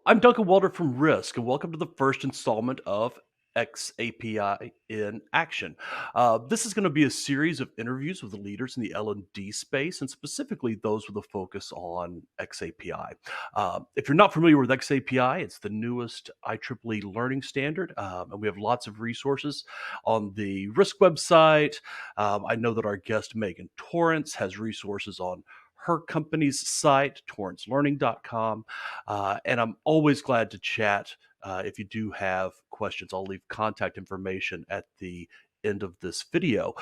I'm Duncan Welder from RISC, and welcome to the first installment of xAPI in Action. This is going to be a series of interviews with the leaders in the L&D space, and specifically those with a focus on xAPI. If you're not familiar with xAPI, it's the newest IEEE learning standard, and we have lots of resources on the RISC website. I know that our guest, Megan Torrance, has resources on her company's site, TorranceLearning.com. And I'm always glad to chat. If you do have questions, I'll leave contact information at the end of this video.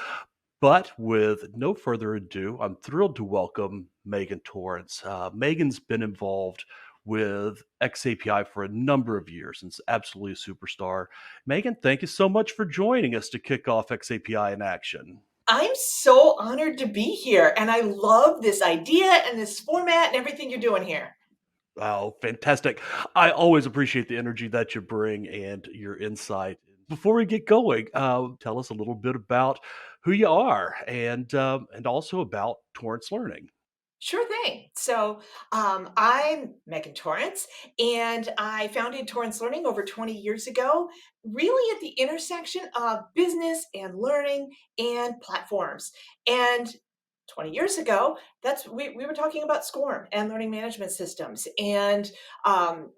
But with no further ado, I'm thrilled to welcome Megan Torrance. Megan's been involved with xAPI for a number of years and is absolutely a superstar. Megan, thank you so much for joining us to kick off xAPI in action. I'm so honored to be here, and I love this idea and this format and everything you're doing here. Oh, fantastic. I always appreciate the energy that you bring and your insight. Before we get going, tell us a little bit about who you are and also about Torrance Learning. Sure thing. I'm Megan Torrance, and I founded Torrance Learning over 20 years ago, really at the intersection of business and learning and platforms. And 20 years ago, we were talking about SCORM and learning management systems.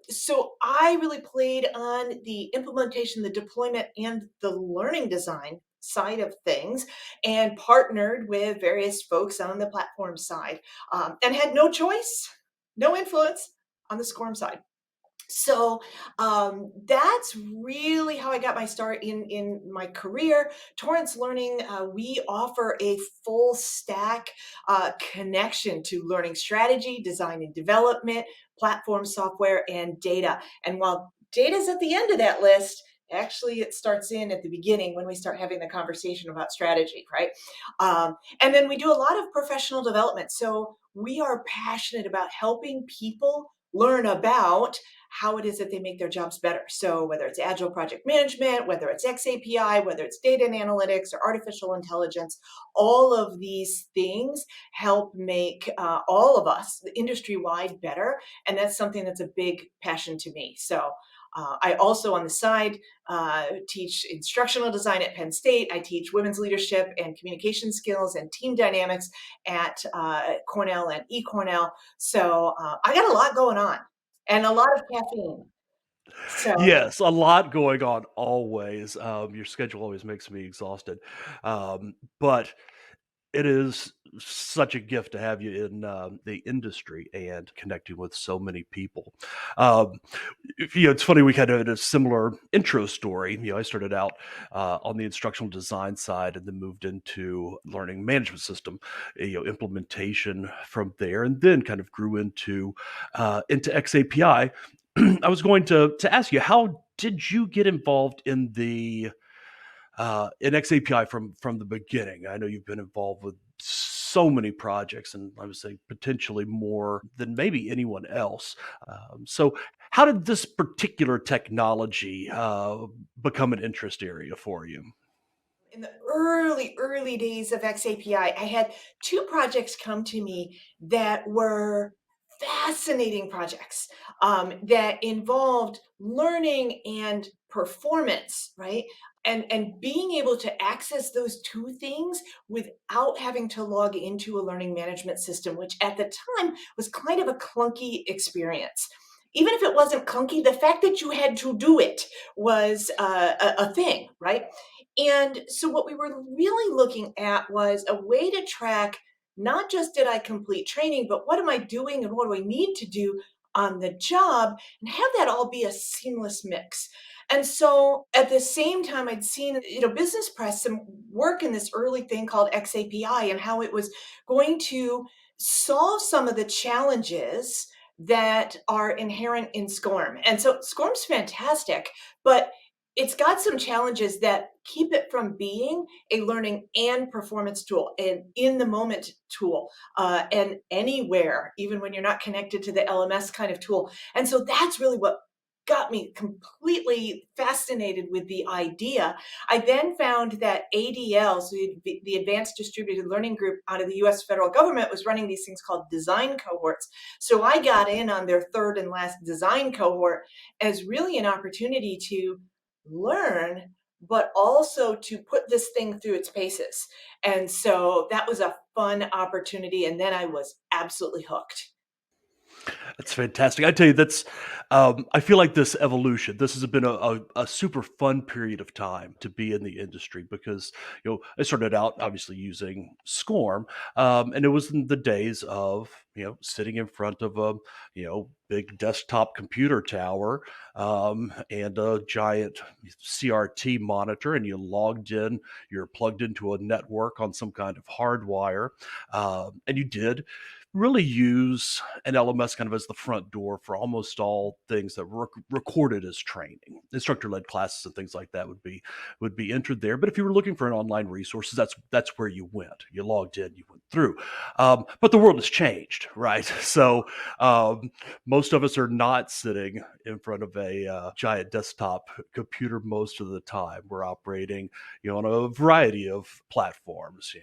So I really played on the implementation, the deployment, and the learning design side of things and partnered with various folks on the platform side and had no choice, no influence on the SCORM side. That's really how I got my start in my career. Torrance Learning, we offer a full stack connection to learning strategy, design and development, platform software, and data. And while data's at the end of that list, actually it starts in at the beginning when we start having the conversation about strategy, right? And then we do a lot of professional development. So we are passionate about helping people learn about how it is that they make their jobs better. So whether it's agile project management, whether it's xAPI, whether it's data and analytics or artificial intelligence, all of these things help make all of us industry-wide better. And that's something that's a big passion to me. I also, on the side, teach instructional design at Penn State. I teach women's leadership and communication skills and team dynamics at Cornell and eCornell. I got a lot going on and a lot of caffeine. So Yes, a lot going on always. Your schedule always makes me exhausted. But it is such a gift to have you in the industry and connecting with so many people. Um, it's funny, we kind of had a similar intro story. I started out on the instructional design side and then moved into learning management system, implementation from there, and then kind of grew into xAPI. I was going to ask you, how did you get involved in xAPI from the beginning? I know you've been involved with so many projects, and I would say potentially more than maybe anyone else. So, how did this particular technology become an interest area for you? in the early days of xAPI, I had two projects come to me that were fascinating projects that involved learning and performance, right? And being able to access those two things without having to log into a learning management system, which at the time was kind of a clunky experience. Even if it wasn't clunky, the fact that you had to do it was a thing, right? And so, what we were really looking at was a way to track not just did I complete training, but what am I doing and what do I need to do on the job and have that all be a seamless mix. And so at the same time, I'd seen, business press some work in this early thing called xAPI and how it was going to solve some of the challenges that are inherent in SCORM. And so SCORM's fantastic, but it's got some challenges that keep it from being a learning and performance tool, an in the moment tool, and anywhere, even when you're not connected to the LMS kind of tool. And so that's really what got me completely fascinated with the idea. I then found that ADL, so the Advanced Distributed Learning Group out of the US federal government, was running these things called design cohorts. So I got in on their third and last design cohort as really an opportunity to learn, but also to put this thing through its paces. And so that was a fun opportunity. And then I was absolutely hooked. That's fantastic. I tell you, I feel like this evolution, this has been a super fun period of time to be in the industry because, I started out obviously using SCORM, and it was in the days of, sitting in front of a, big desktop computer tower, and a giant CRT monitor, and you logged in, you're plugged into a network on some kind of hardwire, and you did really use an LMS kind of as the front door for almost all things that were recorded as training. Instructor-led classes and things like that would be entered there. But if you were looking for an online resources, that's where you went. You logged in, you went through. But the world has changed, right? So most of us are not sitting in front of a giant desktop computer most of the time. We're operating, on a variety of platforms.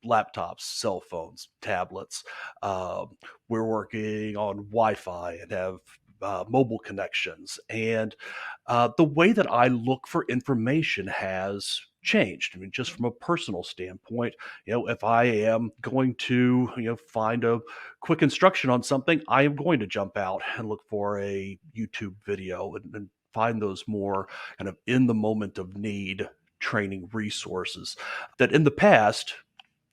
Laptops, cell phones, tablets. Um, we're working on Wi-Fi and have mobile connections, and the way that I look for information has changed. I mean, just from a personal standpoint, if I am going to, find a quick instruction on something, I am going to jump out and look for a YouTube video and find those more kind of in the moment of need training resources that in the past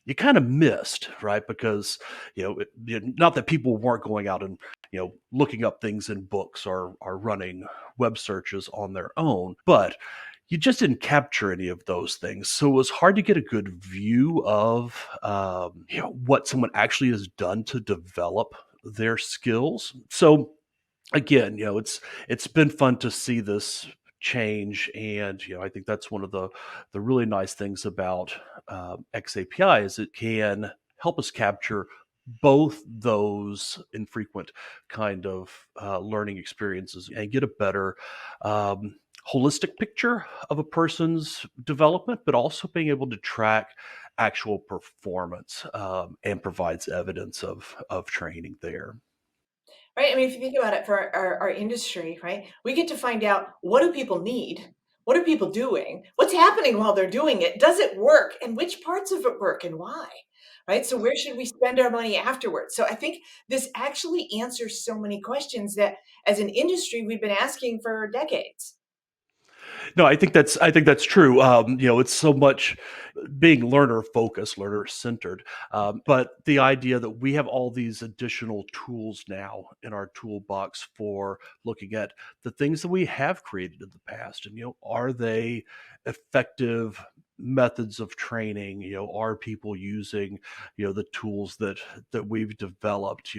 you kind of missed, right? Because not that people weren't going out and looking up things in books or are running web searches on their own, but you just didn't capture any of those things, so it was hard to get a good view of what someone actually has done to develop their skills. So again, it's been fun to see this change, and I think that's one of the really nice things about xAPI is it can help us capture both those infrequent kind of learning experiences and get a better um, holistic picture of a person's development, but also being able to track actual performance, and provides evidence of training there. Right? I mean, if you think about it for our industry, right? We get to find out, what do people need? What are people doing? What's happening while they're doing it? Does it work? And which parts of it work and why? Right? So where should we spend our money afterwards? So I think this actually answers so many questions that as an industry we've been asking for decades. No, I think that's true. It's so much being learner focused, learner centered. But the idea that we have all these additional tools now in our toolbox for looking at the things that we have created in the past, and are they effective methods of training? Are people using the tools that we've developed?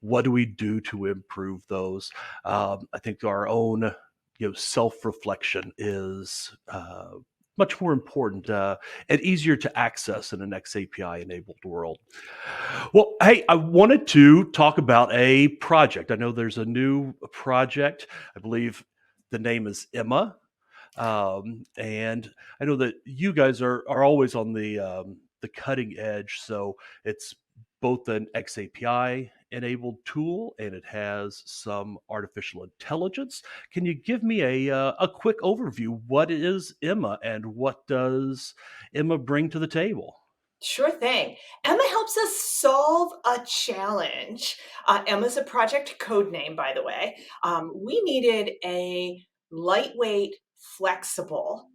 What do we do to improve those? I think our own self-reflection is much more important, and easier to access in an xAPI enabled world. Well, hey, I wanted to talk about a project. I know there's a new project. I believe the name is Emma, and I know that you guys are always on the cutting edge. So it's both an xAPI enabled tool and it has some artificial intelligence. Can you give me a quick overview? What is Emma and what does Emma bring to the table? Sure thing. Emma helps us solve a challenge. Emma's a project code name, by the way. We needed a lightweight, flexible,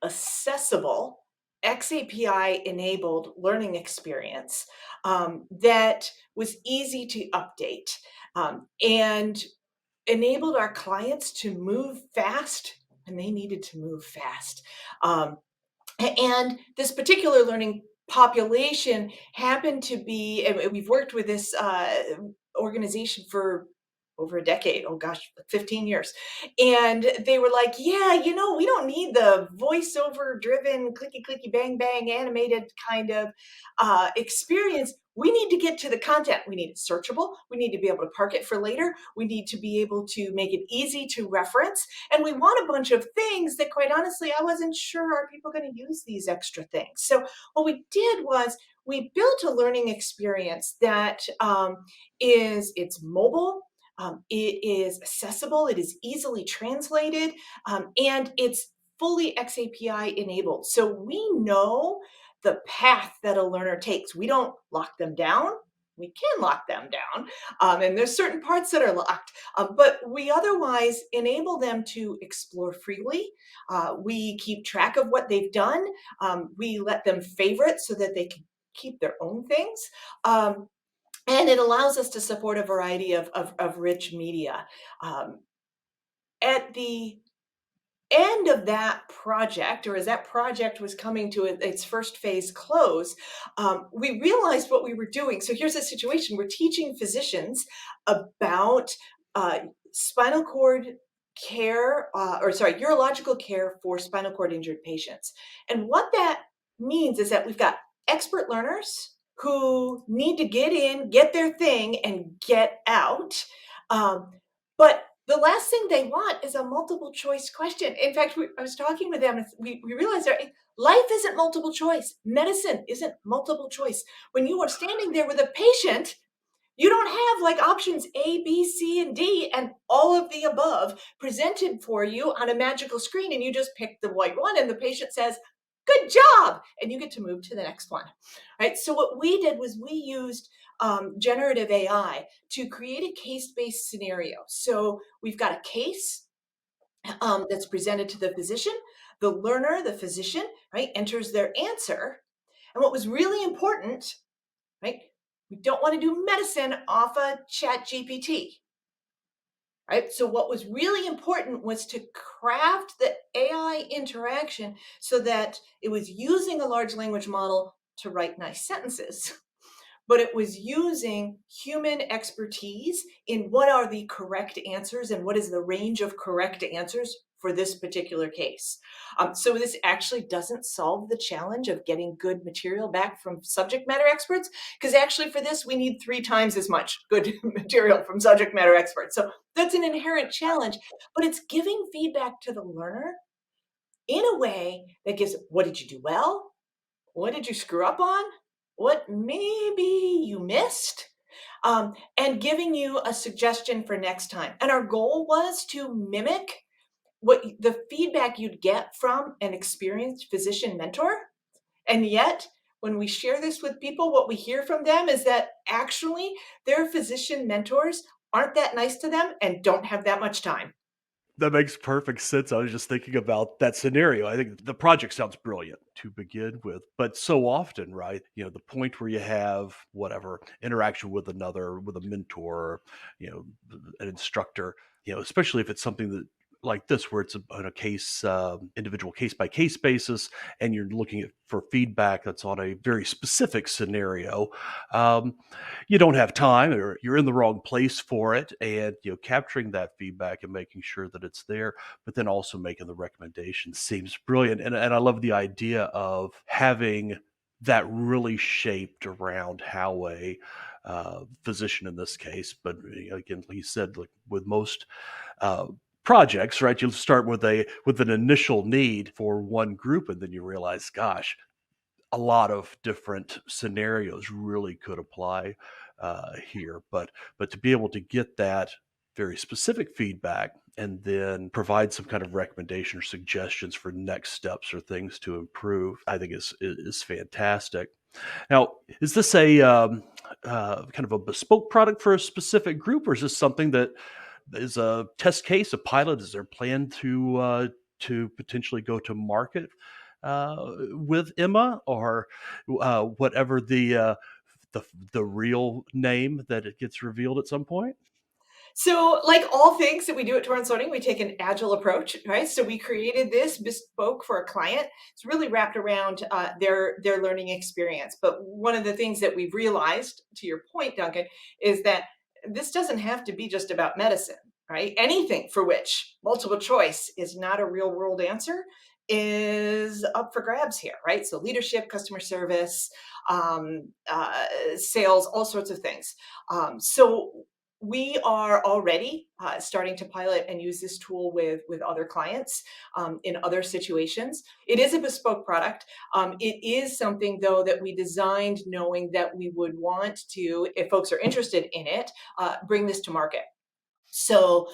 accessible, xAPI enabled learning experience that was easy to update and enabled our clients to move fast when they needed to move fast. Um, and this particular learning population happened to be, and we've worked with this organization for over a decade. Oh gosh, like 15 years. And they were like, yeah, we don't need the voiceover driven, clicky, clicky, bang, bang, animated kind of experience. we need to get to the content. We need it searchable. We need to be able to park it for later. We need to be able to make it easy to reference. And we want a bunch of things that, quite honestly, I wasn't sure, are people going to use these extra things? So what we did was we built a learning experience that it's mobile. It is accessible, it is easily translated, and it's fully xAPI enabled. So we know the path that a learner takes. We don't lock them down. We can lock them down, and there's certain parts that are locked, but we otherwise enable them to explore freely. We keep track of what they've done. We let them favorite so that they can keep their own things. And it allows us to support a variety of rich media. Um, at the end of that project, or as that project was coming to its first phase close, we realized what we were doing. So here's a situation: we're teaching physicians about spinal cord care, urological care for spinal cord injured patients. And what that means is that we've got expert learners who need to get in, get their thing, and get out. Um, but the last thing they want is a multiple choice question. In fact, I was talking with them, and we realized that life isn't multiple choice. Medicine isn't multiple choice. When you are standing there with a patient, you don't have like options A, B, C, and D, and all of the above presented for you on a magical screen, and you just pick the right one, and the patient says, "Good job," and you get to move to the next one. Right? So what we did was we used generative AI to create a case-based scenario. So we've got a case that's presented to the physician. The learner, the physician, right, enters their answer. And what was really important, right, we don't want to do medicine off a chat GPT. Right? So what was really important was to craft the AI interaction so that it was using a large language model to write nice sentences, but it was using human expertise in what are the correct answers and what is the range of correct answers for this particular case. So this actually doesn't solve the challenge of getting good material back from subject matter experts, because actually for this, we need 3 times as much good material from subject matter experts. So that's an inherent challenge, but it's giving feedback to the learner in a way that gives, what did you do well? What did you screw up on? What maybe you missed? And giving you a suggestion for next time. And our goal was to mimic what the feedback you'd get from an experienced physician mentor. And yet, when we share this with people, what we hear from them is that actually their physician mentors aren't that nice to them and don't have that much time. That makes perfect sense. I was just thinking about that scenario. I think the project sounds brilliant to begin with, but so often, right? The point where you have whatever interaction with with a mentor, an instructor, especially if it's something that like this, where it's on a case, individual case by case basis, and you're looking for feedback that's on a very specific scenario. Um, you don't have time, or you're in the wrong place for it, and capturing that feedback and making sure that it's there, but then also making the recommendation seems brilliant. And I love the idea of having that really shaped around how a physician in this case, but again, like you said, like with most uh, projects, right, you'll start with an initial need for one group, and then you realize, gosh, a lot of different scenarios really could apply here. But to be able to get that very specific feedback and then provide some kind of recommendation or suggestions for next steps or things to improve, I think is fantastic. Now, is this a kind of a bespoke product for a specific group, or is this something that is a test case, a pilot? Is there a plan to potentially go to market with Emma, or whatever the the real name that it gets revealed at some point? So, like all things that we do at Torrance Learning, we take an agile approach, right? So we created this bespoke for a client. It's really wrapped around their learning experience. But one of the things that we've realized, to your point, Duncan, is that this doesn't have to be just about medicine, right? Anything for which multiple choice is not a real world answer is up for grabs here, right? So leadership, customer service, sales, all sorts of things. So we are already starting to pilot and use this tool with other clients in other situations. It is a bespoke product. It is something though that we designed knowing that we would want to, if folks are interested in it, bring this to market. So,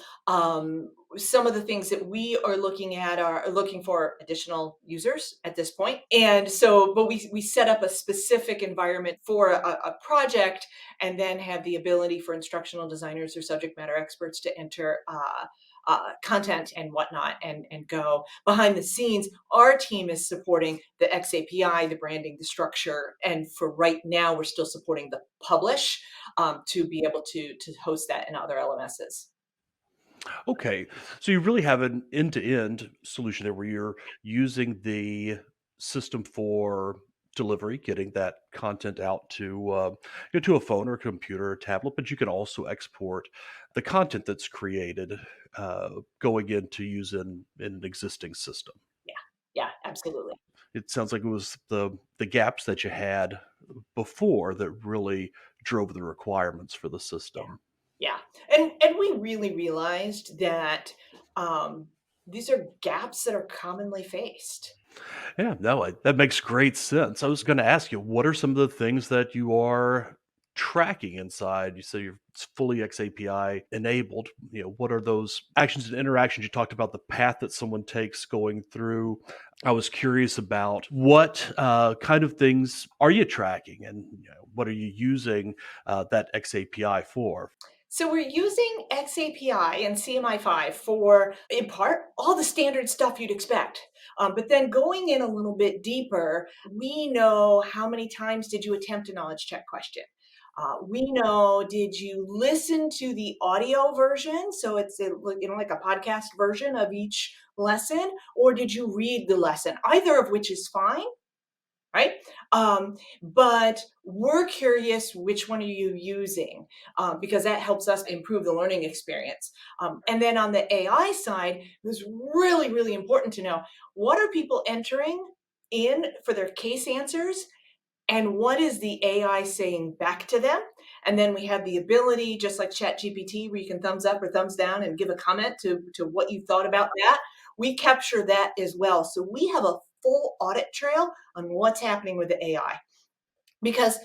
some of the things that we are looking at are looking for additional users at this point. And so, but we set up a specific environment for a project and then have the ability for instructional designers or subject matter experts to enter content and whatnot and go behind the scenes. Our team is supporting the xAPI, the branding, the structure. And for right now, we're still supporting the publish to be able to host that in other LMSs. Okay, so you really have an end-to-end solution there where you're using the system for delivery, getting that content out to to a phone or a computer or tablet, but you can also export the content that's created going into use in an existing system. Yeah, yeah, absolutely. It sounds like it was the gaps that you had before that really drove the requirements for the Yeah, system. yeah, and we really realized that these are gaps that are commonly faced. Yeah, no, that makes great sense. I was going to ask you, what are some of the things that you are tracking inside? You say you're fully XAPI enabled. What are those actions and interactions? You talked about the path that someone takes going through. I was curious about what kind of things are you tracking, and what are you using that XAPI for? So we're using xAPI and CMI5 for, in part, all the standard stuff you'd expect. But then going in a little bit deeper, we know how many times did you attempt a knowledge check question. We know, did you listen to the audio version? So it's like a podcast version of each lesson, or did you read the lesson? Either of which is fine, right? But we're curious, which one are you using? Because that helps us improve the learning experience. And then on the AI side, it was really, really important to know, what are people entering in for their case answers, and what is the AI saying back to them? And then we have the ability, just like ChatGPT, where you can thumbs up or thumbs down and give a comment to what you thought about that. We capture that as well. So we have a full audit trail on what's happening with the AI, because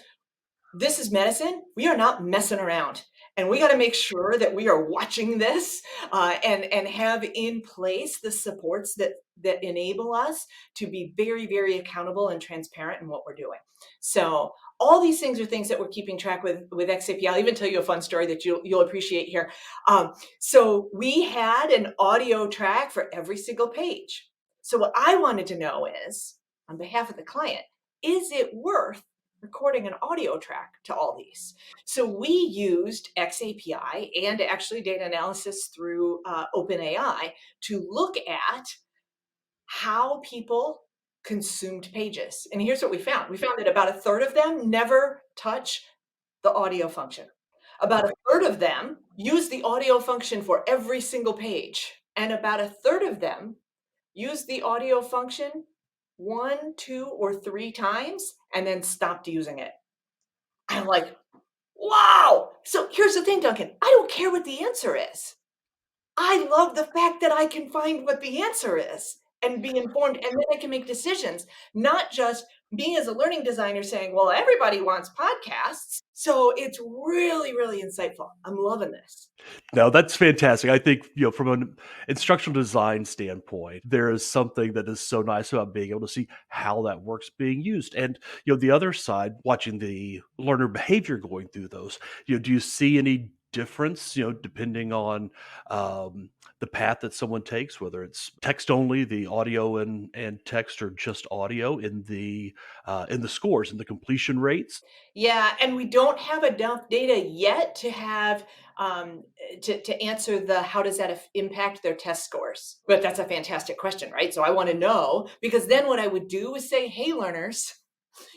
this is medicine. We are not messing around. And we got to make sure that we are watching this and have in place the supports that enable us to be very, very accountable and transparent in what we're doing. So all these things are things that we're keeping track with xAPI. I'll even tell you a fun story that you'll appreciate here. So we had an audio track for every single page. So what I wanted to know is, on behalf of the client, is it worth recording an audio track to all these? So we used xAPI and actually data analysis through OpenAI to look at how people consumed pages. And here's what we found. We found that about a third of them never touch the audio function. About a third of them use the audio function for every single page. And about a third of them use the audio function one, two, or three times and then stopped using it. I'm like, wow. So here's the thing, Duncan. I don't care what the answer is. I love the fact that I can find what the answer is and be informed, and then I can make decisions, not just me as a learning designer saying, well, everybody wants podcasts. So it's really, really insightful. I'm loving this. No, that's fantastic. I think, from an instructional design standpoint, there is something that is so nice about being able to see how that works being used. And, the other side, watching the learner behavior going through those, do you see any difference, depending on the path that someone takes, whether it's text only, the audio and text, or just audio in the scores and the completion rates? Yeah, and we don't have enough data yet to have to answer the how does that impact their test scores. But that's a fantastic question, right? So I want to know, because then what I would do is say, hey, learners,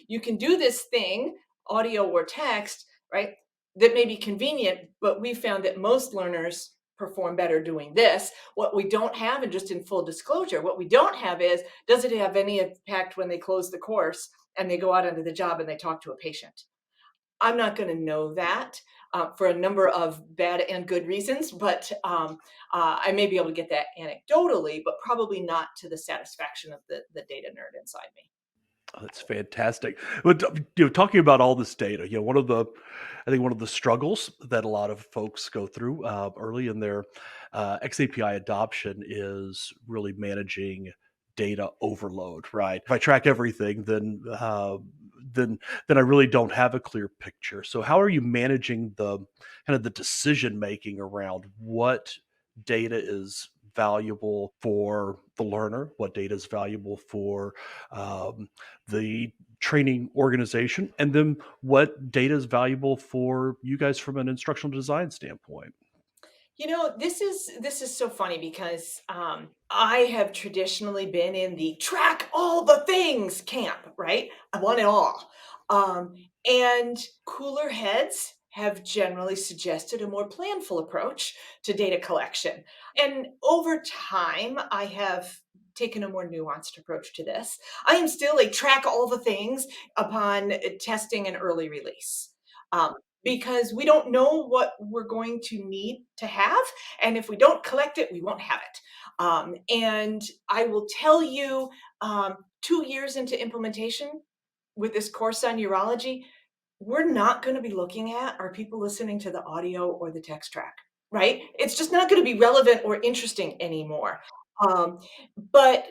you can do this thing, audio or text, right? That may be convenient, but we found that most learners perform better doing this. What we don't have, and just in full disclosure, what we don't have is, does it have any impact when they close the course and they go out into the job and they talk to a patient? I'm not going to know that for a number of bad and good reasons, but I may be able to get that anecdotally, but probably not to the satisfaction of the data nerd inside me. Oh, that's fantastic. But, talking about all this data, I think one of the struggles that a lot of folks go through early in their XAPI adoption is really managing data overload. Right? If I track everything, then then I really don't have a clear picture. So, how are you managing the kind of the decision making around what data is valuable for the learner, what data is valuable for um, the training organization, and then what data is valuable for you guys from an instructional design standpoint? This is so funny because I have traditionally been in the track all the things camp, right? I want it all. And cooler heads have generally suggested a more planful approach to data collection. And over time, I have taken a more nuanced approach to this. I am still a track all the things upon testing and early release. Um, because we don't know what we're going to need to have. And if we don't collect it, we won't have it. And I will tell you, 2 years into implementation with this course on urology, we're not going to be looking at are people listening to the audio or the text track, right? It's just not going to be relevant or interesting anymore. Um, but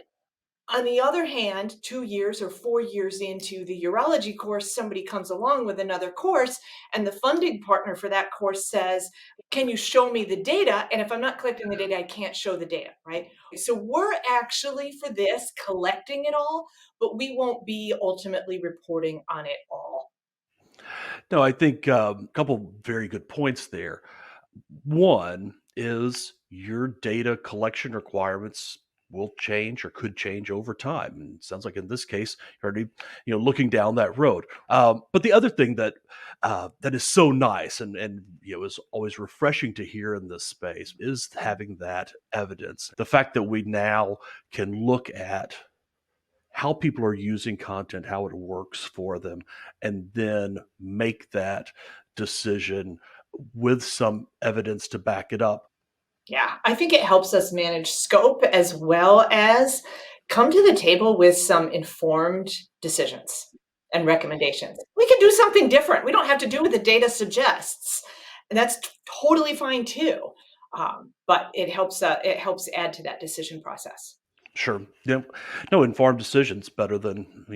on the other hand, 2 years or 4 years into the urology course, somebody comes along with another course, and the funding partner for that course says, "Can you show me the data?" And if I'm not collecting the data, I can't show the data, right? So we're actually, for this, collecting it all, but we won't be ultimately reporting on it all. No, I think a couple very good points there. One is your data collection requirements will change or could change over time. And it sounds like in this case, you're already, looking down that road. But the other thing that is so nice and is always refreshing to hear in this space is having that evidence. The fact that we now can look at how people are using content, how it works for them, and then make that decision with some evidence to back it up. Yeah, I think it helps us manage scope as well as come to the table with some informed decisions and recommendations. We can do something different. We don't have to do what the data suggests, and that's totally fine too. But it helps add to that decision process. Sure. Yeah. No, informed decisions better than,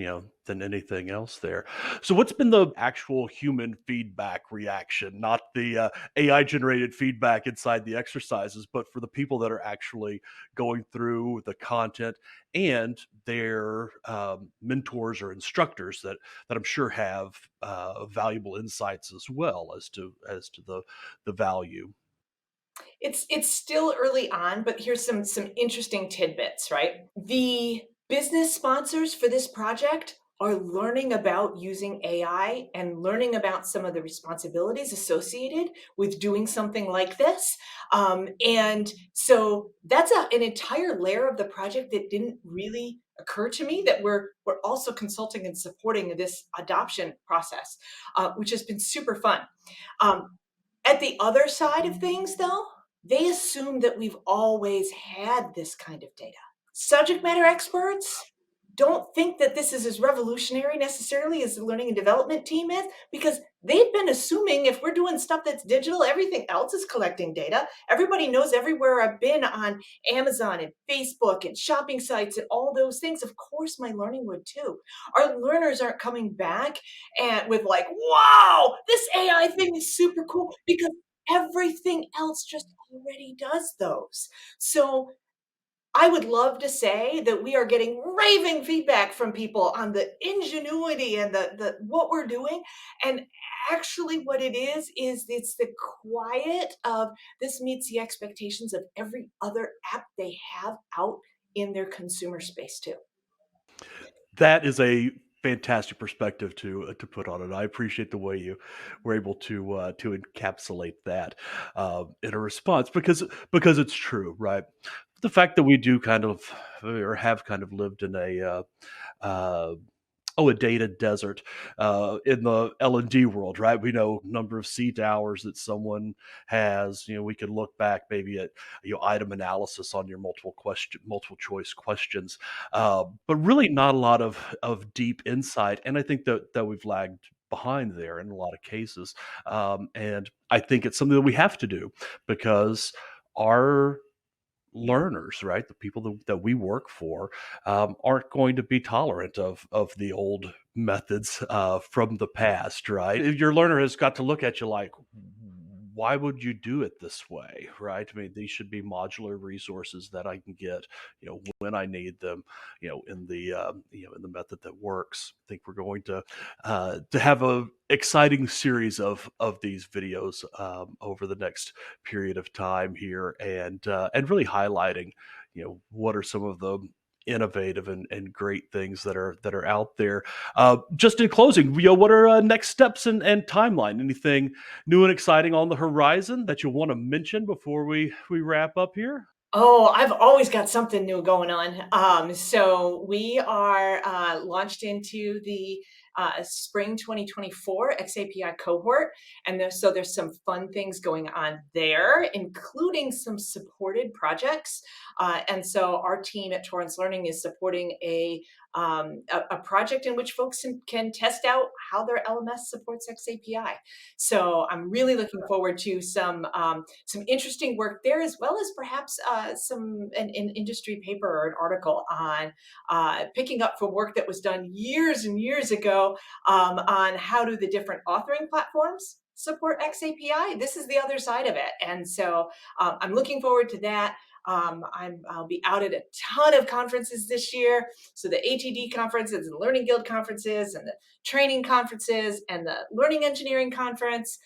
than anything else there. So what's been the actual human feedback reaction, not the AI generated feedback inside the exercises, but for the people that are actually going through the content and their mentors or instructors that I'm sure have valuable insights as well as to the value. It's still early on, but here's some interesting tidbits, right? The business sponsors for this project are learning about using AI and learning about some of the responsibilities associated with doing something like this. And so that's an entire layer of the project that didn't really occur to me that we're also consulting and supporting this adoption process, which has been super fun. Um, at the other side of things, though, they assume that we've always had this kind of data. Subject matter experts don't think that this is as revolutionary necessarily as the learning and development team is because they've been assuming if we're doing stuff that's digital, everything else is collecting data. Everybody knows everywhere I've been on Amazon and Facebook and shopping sites and all those things. Of course, my learning would too. Our learners aren't coming back and with like, wow, this AI thing is super cool because everything else just already does those. So I would love to say that we are getting raving feedback from people on the ingenuity and the what we're doing. And actually what it is it's the quiet of this meets the expectations of every other app they have out in their consumer space too. That is a fantastic perspective to put on it. I appreciate the way you were able to encapsulate that in a response because it's true, right? The fact that we do kind of or have kind of lived in uh, a data desert in the L&D world, right? We know number of seat hours that someone has. We could look back maybe at item analysis on your multiple choice questions, but really not a lot of deep insight. And I think that we've lagged behind there in a lot of cases. And I think it's something that we have to do because our learners, right? The people that we work for aren't going to be tolerant of the old methods from the past, right? If your learner has got to look at you like, why would you do it this way, right? I mean, these should be modular resources that I can get, when I need them, in the method that works. I think we're going to have a exciting series of these videos over the next period of time here, and really highlighting what are some of the innovative and great things that are out there. Just in closing, what are next steps and timeline? Anything new and exciting on the horizon that you want to mention before we wrap up here? Oh, I've always got something new going on. So we are launched into the spring 2024 xAPI cohort, and so there's some fun things going on there, including some supported projects. And so our team at Torrance Learning is supporting a project in which folks can test out how their LMS supports xAPI. So I'm really looking forward to some interesting work there, as well as perhaps an industry paper or an article on picking up from work that was done years and years ago on how do the different authoring platforms support xAPI. This is the other side of it, and so I'm looking forward to that. I'll be out at a ton of conferences this year. So the ATD conferences and Learning Guild conferences and the training conferences and the Learning Engineering Conference,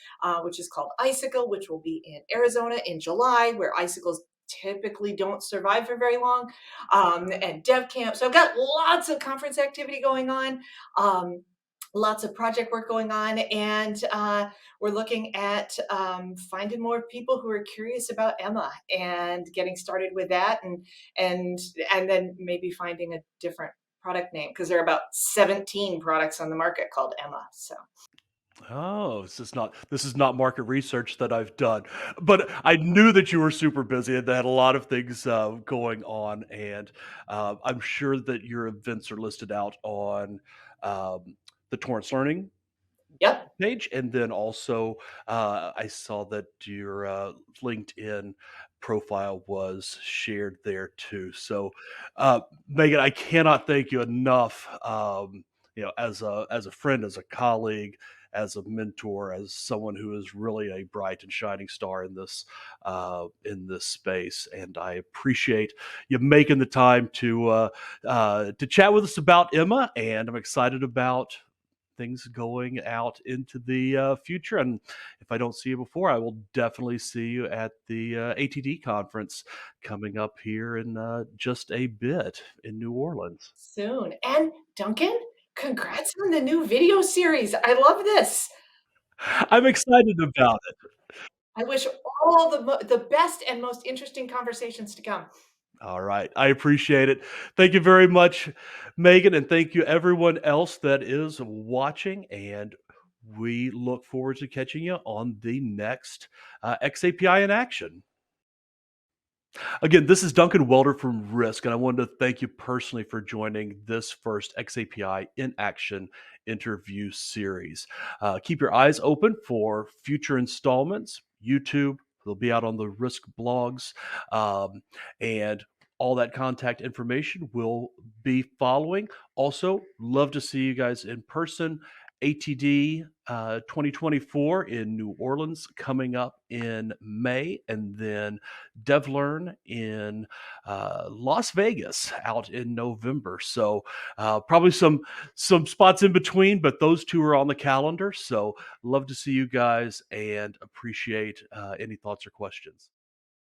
which is called Icicle, which will be in Arizona in July, where icicles typically don't survive for very long, and Dev Camp. So I've got lots of conference activity going on. Lots of project work going on, and we're looking at finding more people who are curious about Emma and getting started with that, and and then maybe finding a different product name, because there are about 17 products on the market called Emma. So Oh, this is not market research that I've done, but I knew that you were super busy and had a lot of things going on, and I'm sure that your events are listed out on the Torrance Learning yep. page, and then also I saw that your LinkedIn profile was shared there too. So, Megan, I cannot thank you enough. As a friend, as a colleague, as a mentor, as someone who is really a bright and shining star in this space, and I appreciate you making the time to chat with us about Emma, and I'm excited about things going out into the future. And if I don't see you before, I will definitely see you at the ATD conference coming up here in just a bit in New Orleans. Soon. And Duncan, congrats on the new video series. I love this. I'm excited about it. I wish all the best and most interesting conversations to come. All right. I appreciate it. Thank you very much, Megan. And thank you, everyone else that is watching. And we look forward to catching you on the next xAPI in action. Again, this is Duncan Welder from RISC, and I wanted to thank you personally for joining this first xAPI in Action interview series. Keep your eyes open for future installments. YouTube, they'll be out on the RISC blogs, and all that contact information will be following. Also, love to see you guys in person. ATD 2024 in New Orleans coming up in May, and then DevLearn in Las Vegas out in November. So probably some spots in between, but those two are on the calendar. So love to see you guys and appreciate any thoughts or questions.